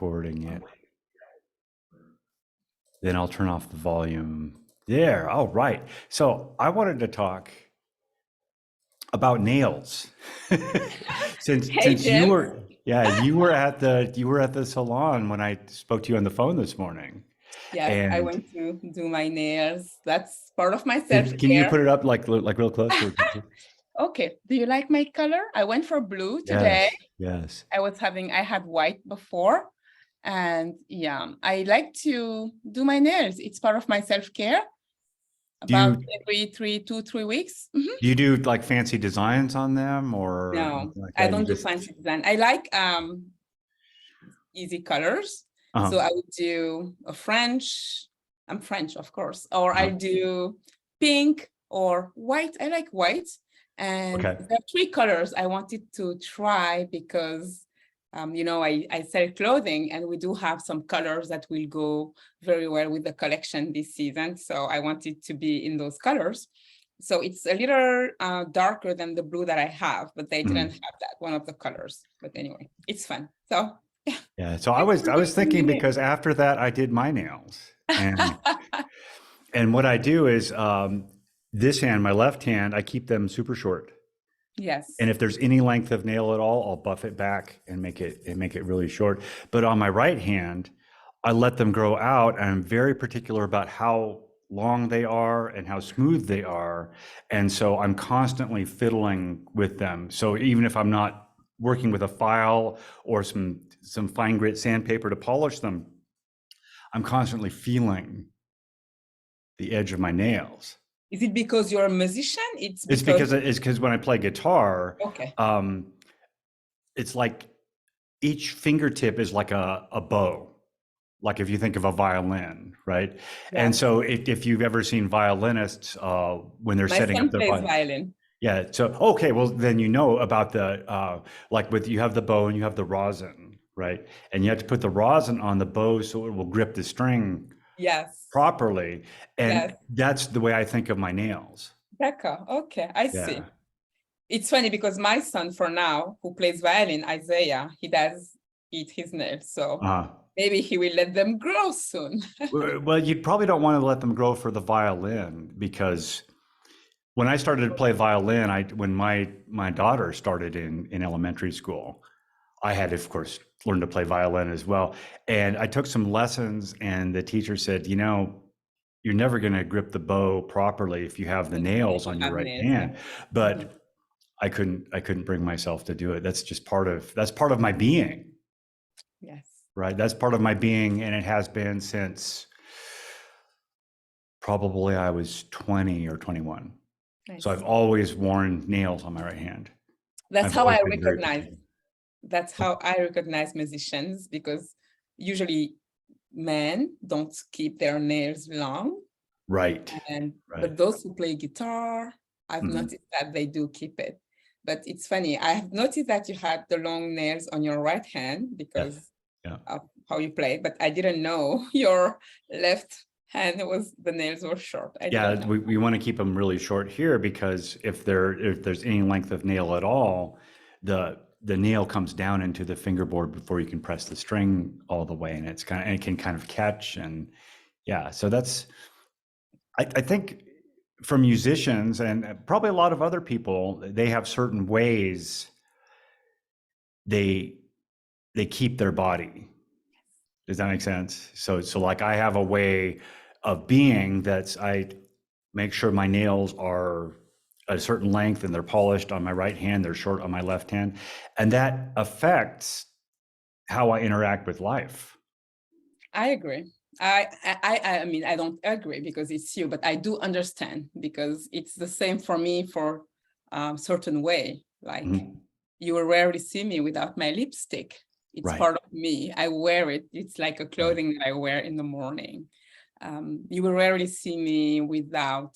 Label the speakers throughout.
Speaker 1: recording it. Then I'll turn off the volume there. All right. So I wanted to talk about nails. since
Speaker 2: Hey,
Speaker 1: since you
Speaker 2: Jim.
Speaker 1: were you were at the salon when I spoke to you on the phone this morning.
Speaker 2: Yes, I
Speaker 1: And
Speaker 2: went to do my nails. That's part of my
Speaker 1: can you put
Speaker 2: self-care.
Speaker 1: it up like real close so we can see?
Speaker 2: Okay, do you like my color? I went for blue today.
Speaker 1: Yes, yes.
Speaker 2: I had white before. And yeah, I like to do my nails. It's part of my self-care
Speaker 1: Do you
Speaker 2: about every 3 weeks.
Speaker 1: do you do like fancy designs on them or
Speaker 2: No,
Speaker 1: anything like
Speaker 2: I
Speaker 1: that? You
Speaker 2: don't do
Speaker 1: just
Speaker 2: fancy design. I like easy colors.
Speaker 1: uh-huh,
Speaker 2: So I would do a French, I'm French, of course, or
Speaker 1: uh-huh.
Speaker 2: I'll do pink or white. I like white. And
Speaker 1: Okay.
Speaker 2: there are three colors I wanted to try because, I sell clothing and we do have some colors that will go very well with the collection this season. So I wanted to be in those colors. So it's a little darker than the blue that I have, but they didn't
Speaker 1: Mhm.
Speaker 2: have that, one of the colors. But anyway, it's fun. So
Speaker 1: Yeah. So I
Speaker 2: thanks
Speaker 1: was
Speaker 2: for
Speaker 1: I was
Speaker 2: giving
Speaker 1: thinking
Speaker 2: me
Speaker 1: because after that I did my nails. And
Speaker 2: a
Speaker 1: and what I do is this hand, my left hand, I keep them super short. And
Speaker 2: Yes.
Speaker 1: if there's any length of nail at all, I'll buff it back and make it really short. But on my right hand, I let them grow out. And I'm very particular about how long they are and how smooth they are. And so I'm constantly fiddling with them. So even if I'm not working with a file or some fine grit sandpaper to polish them, I'm constantly feeling the edge of my nails.
Speaker 2: Is it because you're a musician? It's because,
Speaker 1: It's because when I play guitar,
Speaker 2: okay.
Speaker 1: um, it's like each fingertip is like a bow, like if you think of a violin, right? And
Speaker 2: Yes.
Speaker 1: so if you've ever seen violinists when they're
Speaker 2: My
Speaker 1: setting up
Speaker 2: son
Speaker 1: their
Speaker 2: plays
Speaker 1: violin,
Speaker 2: violin.
Speaker 1: yeah. So okay, well then you know about the like with you have the bow and you have the rosin, right? And you have to put the rosin on the bow so it will grip the string
Speaker 2: Yes.
Speaker 1: properly.
Speaker 2: Yes.
Speaker 1: And that's the way I think of my nails.
Speaker 2: Becca. Okay. I
Speaker 1: Yeah.
Speaker 2: see. It's funny because my son for now, who plays violin, Isaiah, he does eat his nails. So
Speaker 1: Uh,
Speaker 2: maybe he will let them grow soon.
Speaker 1: well, you probably don't want to let them grow for the violin because when I started to play violin, when my daughter started in elementary school, I had, of course, learned to play violin as well. And I took some lessons, and the teacher said, you're never going to grip the bow properly if you have the nails
Speaker 2: You
Speaker 1: on your
Speaker 2: have
Speaker 1: right
Speaker 2: nails. Yeah.
Speaker 1: hand.
Speaker 2: Mhm.
Speaker 1: But I couldn't bring myself to do it. That's part of my being,
Speaker 2: Yes.
Speaker 1: right? That's part of my being, and it has been since probably I was 20 or 21.
Speaker 2: I
Speaker 1: So I've
Speaker 2: see.
Speaker 1: always worn nails on my right hand.
Speaker 2: That's
Speaker 1: I've
Speaker 2: how
Speaker 1: always
Speaker 2: I
Speaker 1: been very
Speaker 2: recognize.
Speaker 1: particular.
Speaker 2: That's how I recognize musicians because usually men don't keep their nails long.
Speaker 1: Right,
Speaker 2: And
Speaker 1: right.
Speaker 2: but those who play guitar, I've
Speaker 1: Mhm.
Speaker 2: noticed that they do keep it. But it's funny, I have noticed that you had the long nails on your right hand
Speaker 1: Yes,
Speaker 2: because
Speaker 1: yeah.
Speaker 2: of how you play, but I didn't know your left hand was the nails were short. I didn't
Speaker 1: Yeah,
Speaker 2: know.
Speaker 1: we want to keep them really short here because if there's any length of nail at all, the nail comes down into the fingerboard before you can press the string all the way, and it can kind of catch. And yeah, so I think for musicians and probably a lot of other people, they have certain ways they they keep their body. Does that make sense? So like I have a way of being that's I make sure my nails are a certain length and they're polished on my right hand, they're short on my left hand, and that affects how I interact with life.
Speaker 2: I agree. I mean, I don't agree because it's you, but I do understand because it's the same for me for certain way. Like
Speaker 1: Mhm.
Speaker 2: you will rarely see me without my lipstick. It's
Speaker 1: Right,
Speaker 2: part of me. I wear it. It's like a
Speaker 1: right,
Speaker 2: clothing that I wear in the morning. You will rarely see me without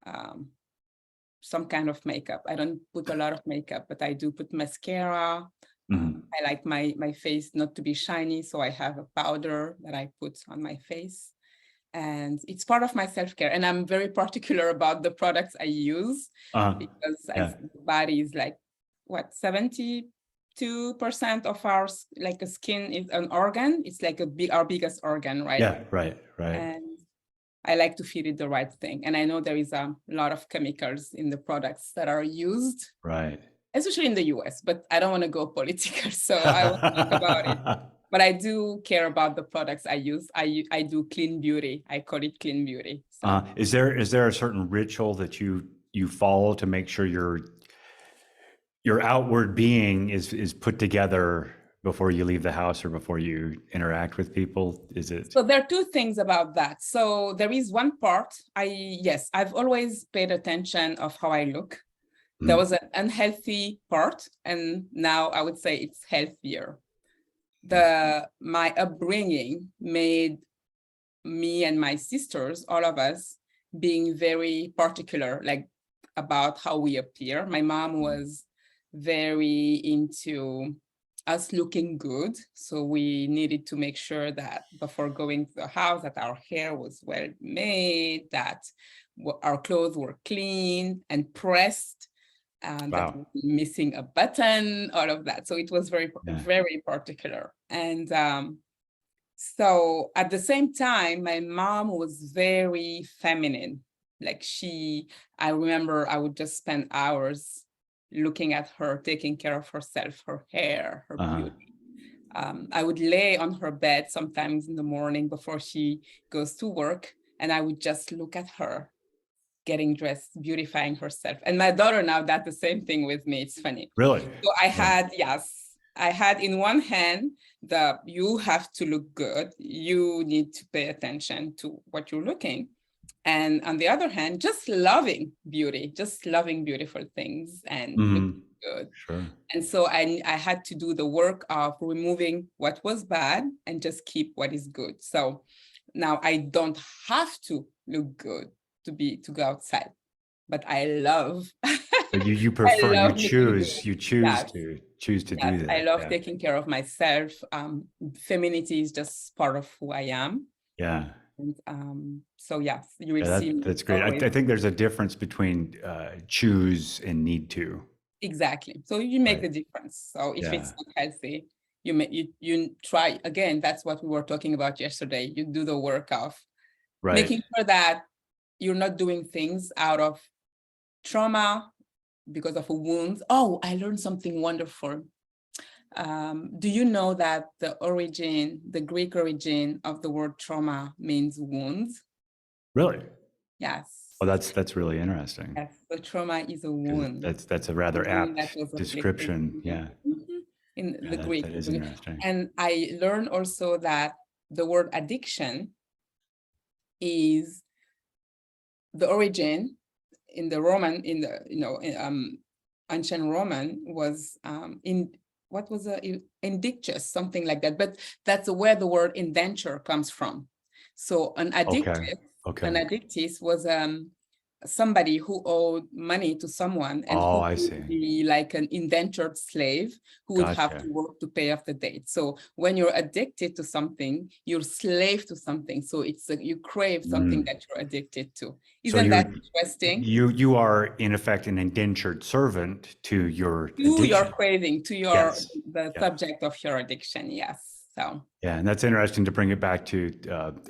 Speaker 2: um, some kind of makeup. I don't put a lot of makeup, but I do put mascara.
Speaker 1: mhm,
Speaker 2: I like my face not to be shiny, so I have a powder that I put on my face. And it's part of my self-care. And I'm very particular about the products I use
Speaker 1: uh,
Speaker 2: because
Speaker 1: yeah,
Speaker 2: the body is like, what, 70 2% of our like a skin is an organ. It's like our biggest organ, right?
Speaker 1: Yeah, right.
Speaker 2: And I like to feed it the right thing. And I know there is a lot of chemicals in the products that are used,
Speaker 1: Right.
Speaker 2: especially in the US, but I don't want to go political, so I won't talk about it. But I do care about the products I use. I do clean beauty. I call it clean beauty. So
Speaker 1: Is there a certain ritual that you follow to make sure your outward being is put together before you leave the house or before you interact with people? Is it?
Speaker 2: So there are two things about that. So there is one part, yes, I've always paid attention of how I look. There was an unhealthy part, and now I would say it's healthier. My upbringing made me and my sisters, all of us, being very particular, like about how we appear. My mom was very into us looking good. So we needed to make sure that before going to the house, that our hair was well made, that our clothes were clean and pressed, and that
Speaker 1: Wow.
Speaker 2: missing a button, all of that. So it was very, very particular. And so at the same time, my mom was very feminine. Like I remember I would just spend hours looking at her, taking care of herself, her hair, her beauty. I would lay on her bed sometimes in the morning before she goes to work, and I would just look at her getting dressed, beautifying herself. And my daughter now does the same thing with me. It's funny.
Speaker 1: Really?
Speaker 2: So I had in one hand, you have to look good. You need to pay attention to what you're looking. And on the other hand, just loving beauty, just loving beautiful things and looking good.
Speaker 1: Sure.
Speaker 2: And so I had to do the work of removing what was bad and just keep what is good. So now I don't have to look good to go outside, but I love.
Speaker 1: But you prefer, you choose
Speaker 2: yes.
Speaker 1: to do that.
Speaker 2: I love taking care of myself. Femininity is just part of who I am.
Speaker 1: Yeah.
Speaker 2: And, so yes, you will see.
Speaker 1: That's great. I think there's a difference between choose and need to.
Speaker 2: Exactly. So you make the difference. So if it's not healthy, you try again. That's what we were talking about yesterday. You do the work of making sure that you're not doing things out of trauma because of a wound. Oh, I learned something wonderful. Do you know that the Greek origin of the word trauma means wounds?
Speaker 1: Really?
Speaker 2: Yes.
Speaker 1: Oh, that's really interesting.
Speaker 2: Yes, so trauma is a wound.
Speaker 1: That's a rather apt description. Yeah.
Speaker 2: In the Greek.
Speaker 1: That is interesting.
Speaker 2: And I learned also that the word addiction is the origin in the Roman, ancient Roman was indictus, something like that. But that's where the word indenture comes from. So an addictus was somebody who owed money to someone and who would be like an indentured slave who would have to work to pay off the debt. So when you're addicted to something, you're slave to something. So it's you crave something that you're addicted to. Isn't that interesting?
Speaker 1: You are in effect an indentured servant to your addiction.
Speaker 2: Your craving, to the subject of your addiction. Yes. So
Speaker 1: yeah, and that's interesting to bring it back to.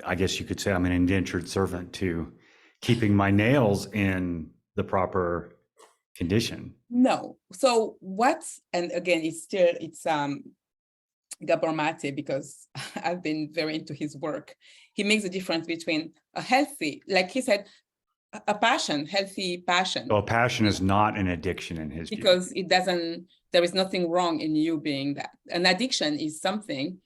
Speaker 1: I guess you could say I'm an indentured servant to keeping my nails in the proper condition.
Speaker 2: No. So and again, it's Gabor Mate, because I've been very into his work. He makes a difference between a healthy, like he said, a passion, healthy passion.
Speaker 1: So a passion is not an addiction in his view.
Speaker 2: Because there is nothing wrong in you being that. An addiction is something,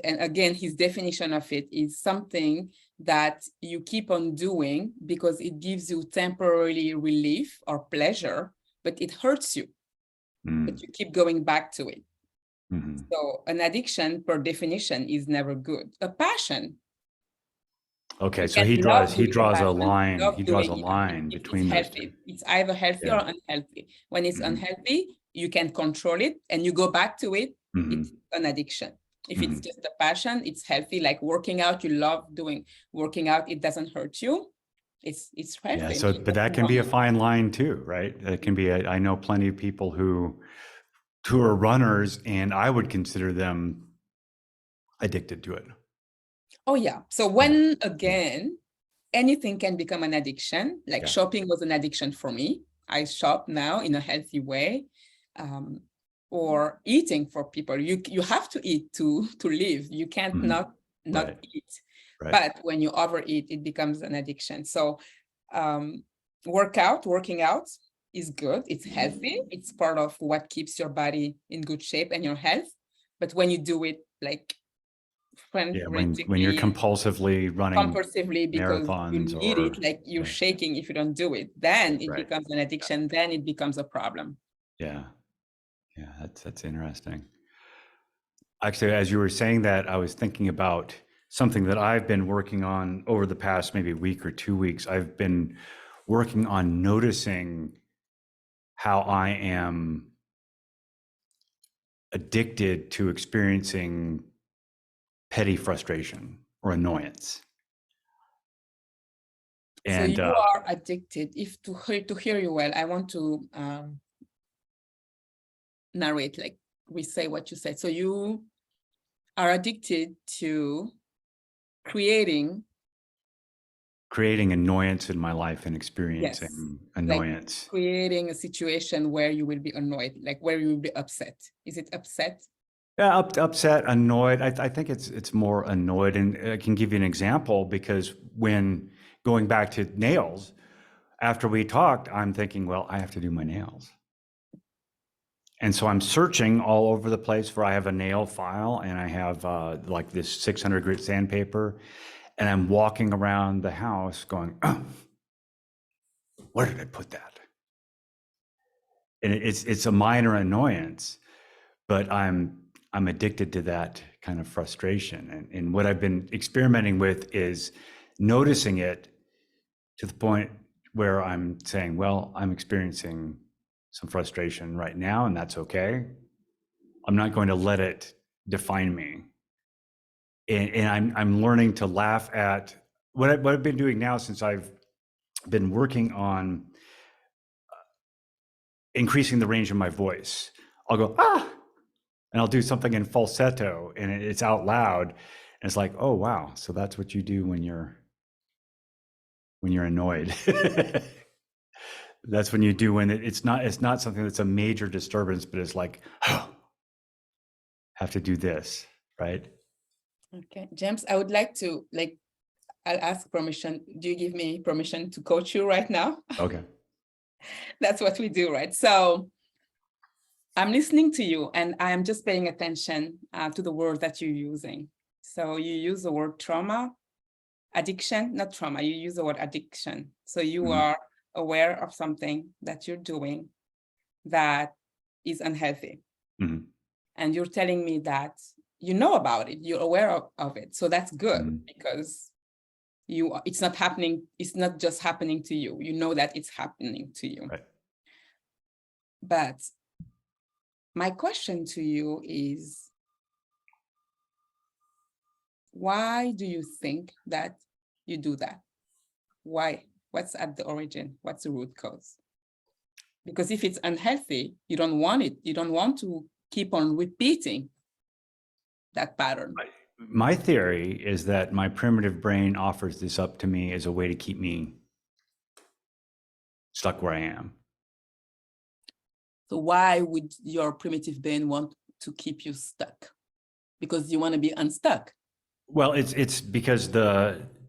Speaker 2: and again, his definition of it is something that you keep on doing because it gives you temporary relief or pleasure, but it hurts you. But you keep going back to it. So an addiction, per definition, is never good. A passion.
Speaker 1: Okay, so he draws a line. He draws a line between those two.
Speaker 2: It's either healthy or unhealthy. When it's unhealthy, you can control it and you go back to it. It's an addiction. If it's just a passion, it's healthy, like working out. You love doing working out. It doesn't hurt you. It's healthy.
Speaker 1: Yeah. So, but that can be a fine line too, right? That can be. I know plenty of people who who are runners, and I would consider them addicted to it.
Speaker 2: Oh yeah. So when again, anything can become an addiction. Like shopping was an addiction for me. I shop now in a healthy way. Or eating for people. You have to eat to live. You can't not eat.
Speaker 1: Right.
Speaker 2: But when you overeat, it becomes an addiction. So working out is good. It's healthy. It's part of what keeps your body in good shape and your health. But when you do it like
Speaker 1: when you're compulsively running
Speaker 2: because you
Speaker 1: marathons
Speaker 2: need
Speaker 1: or
Speaker 2: it, like you're shaking if you don't do it, then it becomes an addiction, then it becomes a problem.
Speaker 1: Yeah, that's interesting. Actually, as you were saying that, I was thinking about something that I've been working on over the past maybe week or 2 weeks. I've been working on noticing how I am addicted to experiencing petty frustration or annoyance. And
Speaker 2: so you are addicted. If to hear you well, I want to narrate, like we say what you said. So you are addicted to creating
Speaker 1: annoyance in my life and experiencing annoyance.
Speaker 2: Like creating a situation where you will be annoyed, like where you will be upset. Is it upset?
Speaker 1: Yeah, upset, annoyed. I think it's more annoyed, and I can give you an example because when going back to nails, after we talked, I'm thinking, well, I have to do my nails. And so I'm searching all over the place for, I have a nail file and I have like this 600 grit sandpaper, and I'm walking around the house going, oh, where did I put that? And it's a minor annoyance, but I'm addicted to that kind of frustration. And what I've been experimenting with is noticing it to the point where I'm saying, well, I'm experiencing some frustration right now, and that's okay. I'm not going to let it define me. And I'm learning to laugh at what I've been doing now since I've been working on increasing the range of my voice. I'll go, and I'll do something in falsetto, and it's out loud. And it's like, oh, wow. So that's what you do when you're annoyed. That's when you do when it's not something that's a major disturbance, but it's like, oh, have to do this, right?
Speaker 2: Okay, James, I would like to, I'll ask permission. Do you give me permission to coach you right now?
Speaker 1: Okay.
Speaker 2: That's what we do, right? So I'm listening to you and I am just paying attention to the word that you're using. So you use the word trauma, addiction, not trauma, you use the word addiction. So you are aware of something that you're doing that is unhealthy. And you're telling me that you know about it, you're aware of it. So that's good because it's not happening. It's not just happening to you. You know that it's happening to you.
Speaker 1: Right.
Speaker 2: But my question to you is, why do you think that you do that? Why? What's at the origin? What's the root cause? Because if it's unhealthy, you don't want it. You don't want to keep on repeating that pattern.
Speaker 1: My theory is that my primitive brain offers this up to me as a way to keep me stuck where I am.
Speaker 2: So why would your primitive brain want to keep you stuck? Because you want to be unstuck.
Speaker 1: Well, it's because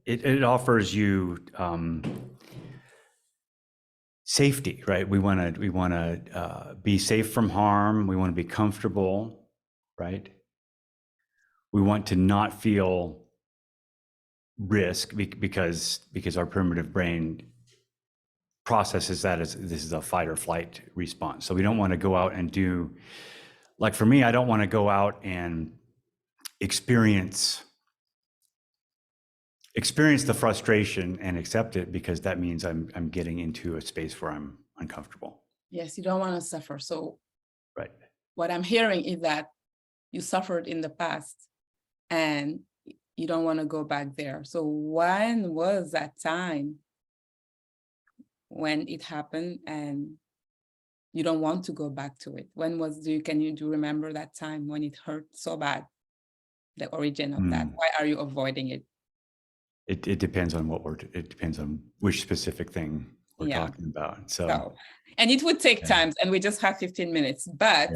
Speaker 1: it offers you safety, right? We want to be safe from harm. We want to be comfortable, right? We want to not feel risk because our primitive brain processes that as this is a fight or flight response. So we don't want to go out and do, like for me, I don't want to go out and experience the frustration and accept it, because that means I'm getting into a space where I'm uncomfortable.
Speaker 2: Yes, you don't want to suffer. So
Speaker 1: right.
Speaker 2: What I'm hearing is that you suffered in the past and you don't want to go back there. So when was that time when it happened and you don't want to go back to it. Can you do remember that time when it hurt so bad? The origin of that. Why are you avoiding it?
Speaker 1: It depends on it depends on which specific thing we're
Speaker 2: Yeah.
Speaker 1: talking about.
Speaker 2: So, and it would take time, and we just have 15 minutes. But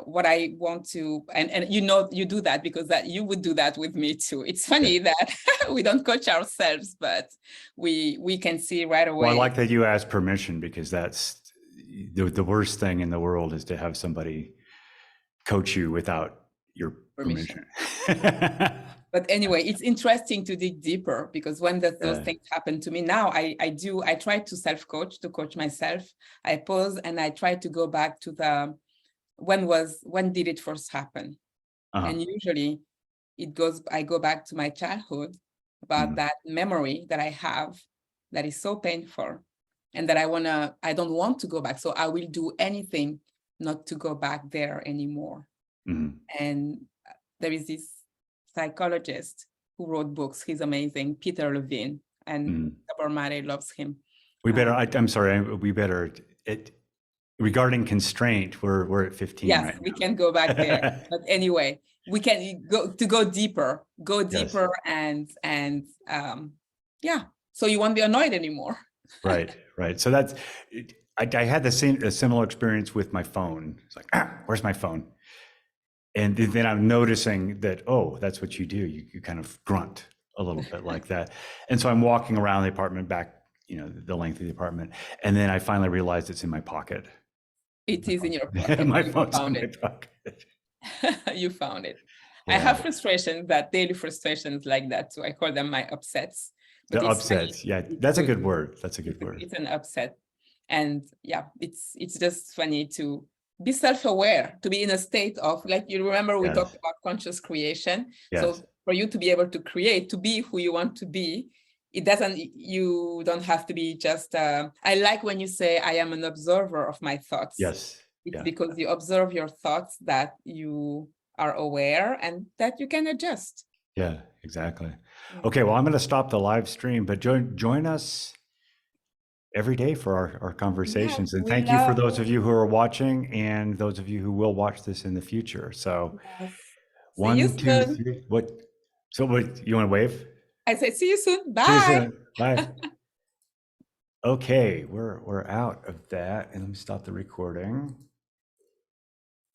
Speaker 2: what I want to, and you do that because that you would do that with me too. It's funny that we don't coach ourselves, but we can see right away.
Speaker 1: Well, I like that you asked permission, because that's the worst thing in the world, is to have somebody coach you without your permission.
Speaker 2: But anyway, it's interesting to dig deeper, because when those things happen to me now, I try to self-coach, to coach myself. I pause and I try to go back to when did it first happen? And usually I go back to my childhood, about that memory that I have that is so painful, and that I don't want to go back. So I will do anything not to go back there anymore. And there is this psychologist who wrote books. He's amazing, Peter Levine, and Sabelle loves him.
Speaker 1: I'm sorry, regarding constraint, we're at 15 right now.
Speaker 2: We can go back there. But anyway, we can go deeper, and so you won't be annoyed anymore.
Speaker 1: Right. So that's, I had a similar experience with my phone. It's like, where's my phone? And then I'm noticing that, oh, that's what you do. You kind of grunt a little bit like that. And so I'm walking around the apartment back, the length of the apartment. And then I finally realized it's in my pocket.
Speaker 2: It is in your pocket.
Speaker 1: My phone's in my pocket.
Speaker 2: You found it. Yeah. I have frustrations, daily frustrations like that too. I call them my upsets.
Speaker 1: The upsets, funny. That's a good word. That's a good word.
Speaker 2: It's an upset. And it's just funny to be self-aware, to be in a state of, like, you remember we talked about conscious creation. So for you to be able to create, to be who you want to be, you don't have to be just, I like when you say, I am an observer of my thoughts.
Speaker 1: Yes.
Speaker 2: It's because you observe your thoughts that you are aware and that you can adjust.
Speaker 1: Yeah, exactly. Okay, well, I'm going to stop the live stream, but join us every day for our conversations. And thank you for those of you who are watching, and those of you who will watch this in the future. So 1, 2, 3, what you want to wave?
Speaker 2: I said, see you soon. Bye.
Speaker 1: See you soon. Bye. Okay, we're out of that. And let me stop the recording.